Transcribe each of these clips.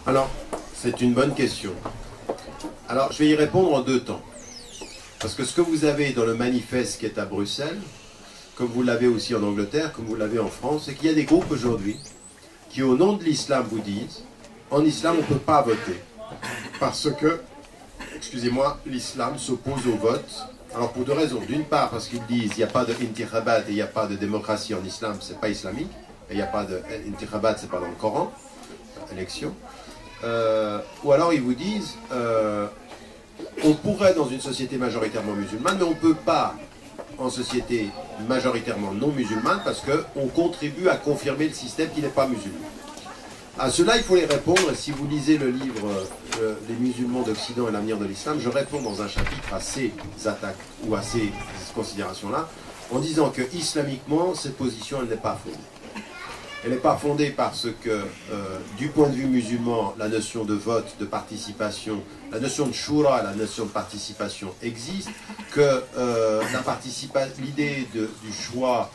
Alors, c'est une bonne question. Alors, je vais y répondre en deux temps. Parce que ce que vous avez dans le manifeste qui est à Bruxelles, comme vous l'avez aussi en Angleterre, comme vous l'avez en France, c'est qu'il y a des groupes aujourd'hui qui, au nom de l'islam, vous disent en islam, on ne peut pas voter. Parce que, excusez-moi, l'islam s'oppose au vote. Alors, pour deux raisons. D'une part, parce qu'ils disent qu'il n'y a pas de intikhabat et il n'y a pas de démocratie en islam, c'est pas islamique. Et il n'y a pas de intikhabat, c'est pas dans le Coran, élection. Ou alors, ils vous disent on pourrait dans une société majoritairement musulmane, mais on ne peut pas en société majoritairement non musulmane parce qu'on contribue à confirmer le système qui n'est pas musulman. À cela, il faut les répondre. Et si vous lisez le livre Les musulmans d'Occident et l'avenir de l'islam, je réponds dans un chapitre à ces attaques ou à ces considérations-là, en disant que islamiquement, cette position, elle n'est pas fondée. Elle n'est pas fondée parce que, du point de vue musulman, la notion de vote, de participation, la notion de shura, la notion de participation existe, que l'idée du choix,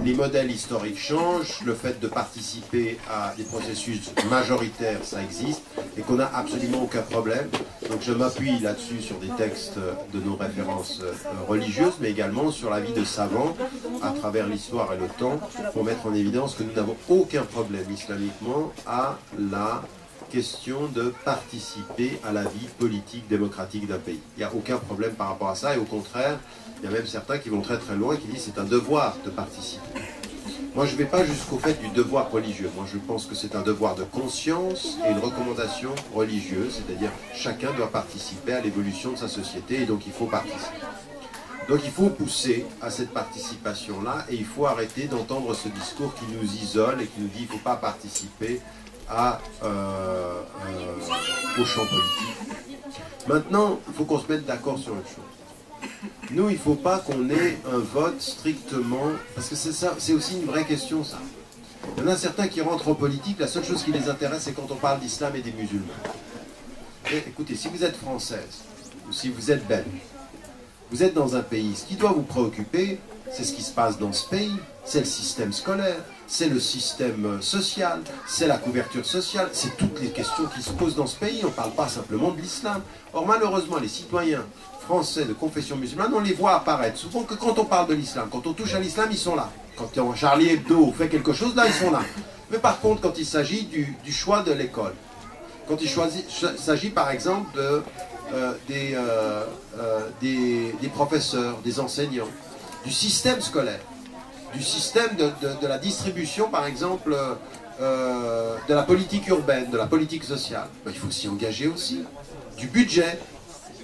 les modèles historiques changent, le fait de participer à des processus majoritaires, ça existe, et qu'on n'a absolument aucun problème. Donc je m'appuie là-dessus sur des textes de nos références religieuses, mais également sur la vie de savants à travers l'histoire et le temps, pour mettre en évidence que nous n'avons aucun problème islamiquement à la question de participer à la vie politique, démocratique d'un pays. Il n'y a aucun problème par rapport à ça, et au contraire, il y a même certains qui vont très très loin et qui disent que c'est un devoir de participer. Moi, je ne vais pas jusqu'au fait du devoir religieux. Moi, je pense que c'est un devoir de conscience et une recommandation religieuse, c'est-à-dire chacun doit participer à l'évolution de sa société et donc il faut participer. Donc il faut pousser à cette participation-là et il faut arrêter d'entendre ce discours qui nous isole et qui nous dit qu'il ne faut pas participer au champ politique. Maintenant, il faut qu'on se mette d'accord sur une chose. Nous, il ne faut pas qu'on ait un vote strictement... Parce que c'est aussi une vraie question, ça. Il y en a certains qui rentrent en politique, la seule chose qui les intéresse, c'est quand on parle d'islam et des musulmans. Et, écoutez, si vous êtes française, ou si vous êtes belge, vous êtes dans un pays, ce qui doit vous préoccuper, c'est ce qui se passe dans ce pays, c'est le système scolaire, c'est le système social, c'est la couverture sociale, c'est toutes les questions qui se posent dans ce pays, on ne parle pas simplement de l'islam. Or, malheureusement, les citoyens français de confession musulmane, on les voit apparaître souvent que quand on parle de l'islam, quand on touche à l'islam, ils sont là. Quand Charlie Hebdo fait quelque chose, là, ils sont là. Mais par contre, quand il s'agit du choix de l'école, quand il s'agit par exemple des professeurs, des enseignants, du système scolaire, du système de la distribution, par exemple, de la politique urbaine, de la politique sociale, ben, il faut s'y engager aussi, du budget.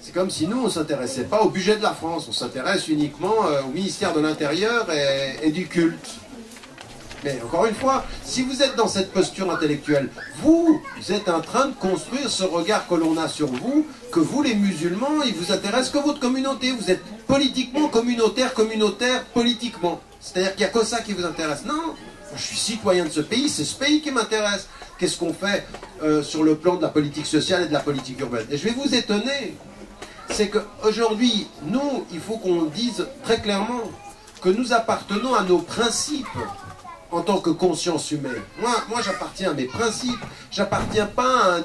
C'est comme si nous, on ne s'intéressait pas au budget de la France, on s'intéresse uniquement au ministère de l'Intérieur et du culte. Mais encore une fois, si vous êtes dans cette posture intellectuelle, vous êtes en train de construire ce regard que l'on a sur vous, que vous les musulmans, il vous intéresse que votre communauté, vous êtes politiquement communautaire politiquement. C'est-à-dire qu'il n'y a que ça qui vous intéresse. Non, je suis citoyen de ce pays, c'est ce pays qui m'intéresse. Qu'est-ce qu'on fait sur le plan de la politique sociale et de la politique urbaine? Et je vais vous étonner, c'est qu'aujourd'hui, nous, il faut qu'on dise très clairement que nous appartenons à nos principes en tant que conscience humaine. Moi j'appartiens à mes principes, j'appartiens pas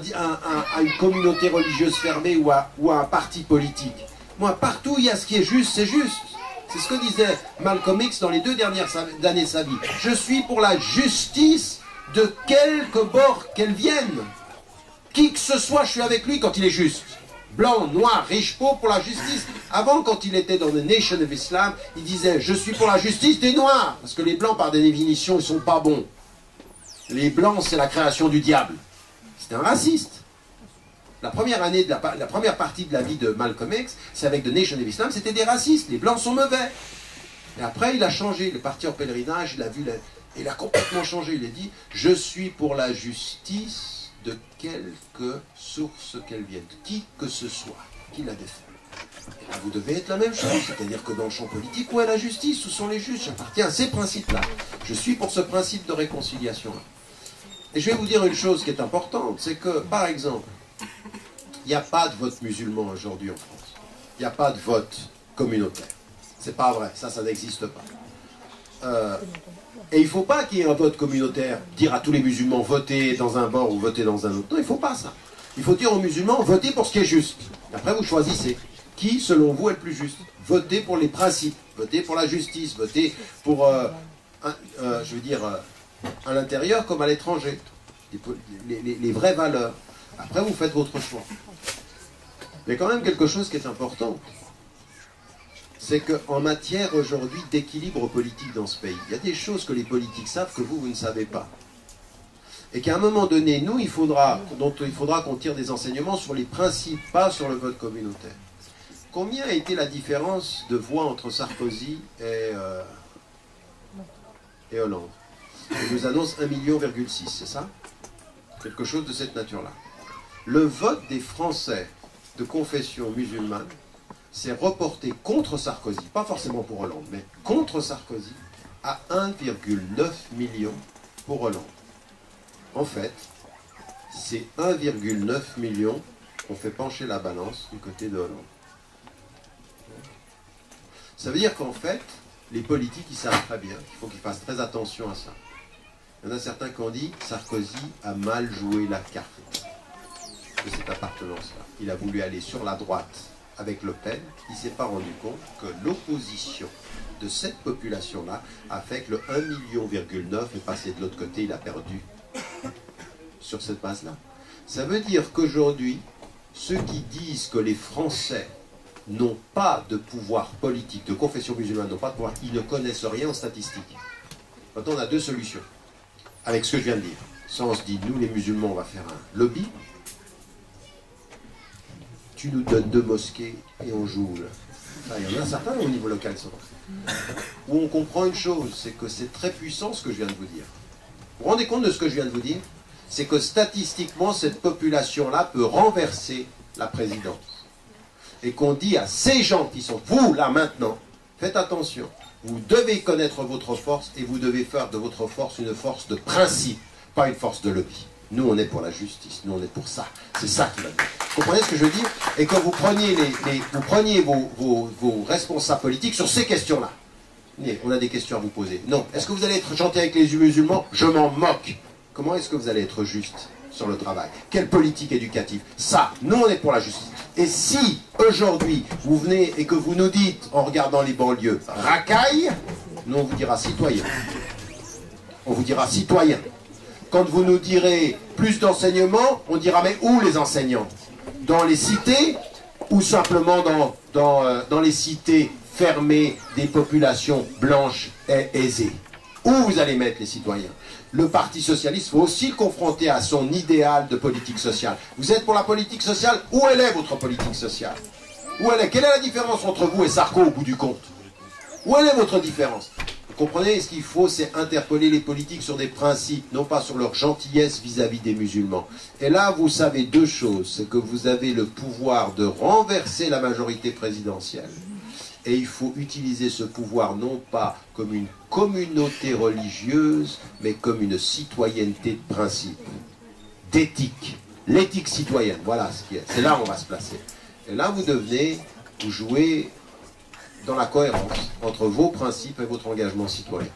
à une communauté religieuse fermée ou à un parti politique. Moi, partout il y a ce qui est juste, c'est juste. C'est ce que disait Malcolm X dans les 2 dernières années de sa vie. Je suis pour la justice de quelque bord qu'elle vienne. Qui que ce soit, je suis avec lui quand il est juste. Blanc, noir, riche, pauvre, pour la justice. Avant, quand il était dans The Nation of Islam, il disait « Je suis pour la justice des noirs ». Parce que les blancs, par définition, ils ne sont pas bons. Les blancs, c'est la création du diable. C'était un raciste. La première partie de la vie de Malcolm X, c'est avec The Nation of Islam, c'était des racistes. Les blancs sont mauvais. Et après, il a changé. Il est parti en pèlerinage, il a complètement changé. Il a dit « Je suis pour la justice de quelque source qu'elle vienne, qui que ce soit, qui la défend. » Et là, vous devez être la même chose, c'est-à-dire que dans le champ politique, où est la justice, où sont les juges? J'appartiens à ces principes-là. Je suis pour ce principe de réconciliation-là. Et je vais vous dire une chose qui est importante, c'est que, par exemple, il n'y a pas de vote musulman aujourd'hui en France. Il n'y a pas de vote communautaire. C'est pas vrai, ça n'existe pas. Et il ne faut pas qu'il y ait un vote communautaire, dire à tous les musulmans votez dans un bord ou votez dans un autre. Non, il ne faut pas ça. Il faut dire aux musulmans votez pour ce qui est juste. Après vous choisissez qui selon vous est le plus juste. Votez pour les principes, votez pour la justice, votez pour, je veux dire, à l'intérieur comme à l'étranger. Les vraies valeurs. Après vous faites votre choix. Mais quand même quelque chose qui est important. C'est qu'en matière aujourd'hui d'équilibre politique dans ce pays, il y a des choses que les politiques savent que vous ne savez pas. Et qu'à un moment donné, nous, il faudra qu'on tire des enseignements sur les principes, pas sur le vote communautaire. Combien a été la différence de voix entre Sarkozy et Hollande? On nous annonce 1,6 million, c'est ça? Quelque chose de cette nature-là. Le vote des Français de confession musulmane s'est reporté contre Sarkozy, pas forcément pour Hollande, mais contre Sarkozy, à 1,9 million pour Hollande. En fait, c'est 1,9 million qu'on fait pencher la balance du côté de Hollande. Ça veut dire qu'en fait, les politiques, ils savent très bien qu'il faut qu'ils fassent très attention à ça. Il y en a certains qui ont dit Sarkozy a mal joué la carte de cette appartenance-là. Il a voulu aller sur la droite avec Le Pen, il ne s'est pas rendu compte que l'opposition de cette population-là a fait que le 1,9 million est passé de l'autre côté, il a perdu sur cette base-là. Ça veut dire qu'aujourd'hui, ceux qui disent que les Français n'ont pas de pouvoir politique, de confession musulmane, n'ont pas de pouvoir, ils ne connaissent rien en statistiques. Maintenant, on a deux solutions, avec ce que je viens de dire. Soit on se dit, nous les musulmans, on va faire un lobby, tu nous donnes 2 mosquées et on joue. Enfin, il y en a certains au niveau local, où on comprend une chose, c'est que c'est très puissant ce que je viens de vous dire. Vous vous rendez compte de ce que je viens de vous dire? C'est que statistiquement, cette population-là peut renverser la présidence. Et qu'on dit à ces gens qui sont, vous là maintenant, faites attention, vous devez connaître votre force et vous devez faire de votre force une force de principe, pas une force de lobby. Nous, on est pour la justice, nous, on est pour ça. C'est ça qui va dire. Vous comprenez ce que je veux dire? Et que vous preniez, vos responsables politiques sur ces questions-là. On a des questions à vous poser. Non. Est-ce que vous allez être gentil avec les musulmans? Je m'en moque. Comment est-ce que vous allez être juste sur le travail? Quelle politique éducative? Ça, nous, on est pour la justice. Et si, aujourd'hui, vous venez et que vous nous dites, en regardant les banlieues, racaille, nous, on vous dira citoyen. On vous dira citoyen. Quand vous nous direz plus d'enseignement, on dira mais où les enseignants? Dans les cités ou simplement dans les cités fermées des populations blanches et aisées? Où vous allez mettre les citoyens? Le Parti Socialiste faut aussi le confronter à son idéal de politique sociale. Vous êtes pour la politique sociale? Où elle est votre politique sociale? Où elle est? Quelle est la différence entre vous et Sarko au bout du compte? Où elle est votre différence? Vous comprenez, ce qu'il faut, c'est interpeller les politiques sur des principes, non pas sur leur gentillesse vis-à-vis des musulmans. Et là, vous savez 2 choses. C'est que vous avez le pouvoir de renverser la majorité présidentielle. Et il faut utiliser ce pouvoir non pas comme une communauté religieuse, mais comme une citoyenneté de principe, d'éthique. L'éthique citoyenne, voilà ce qui est. C'est là où on va se placer. Et là, vous jouez dans la cohérence entre vos principes et votre engagement citoyen.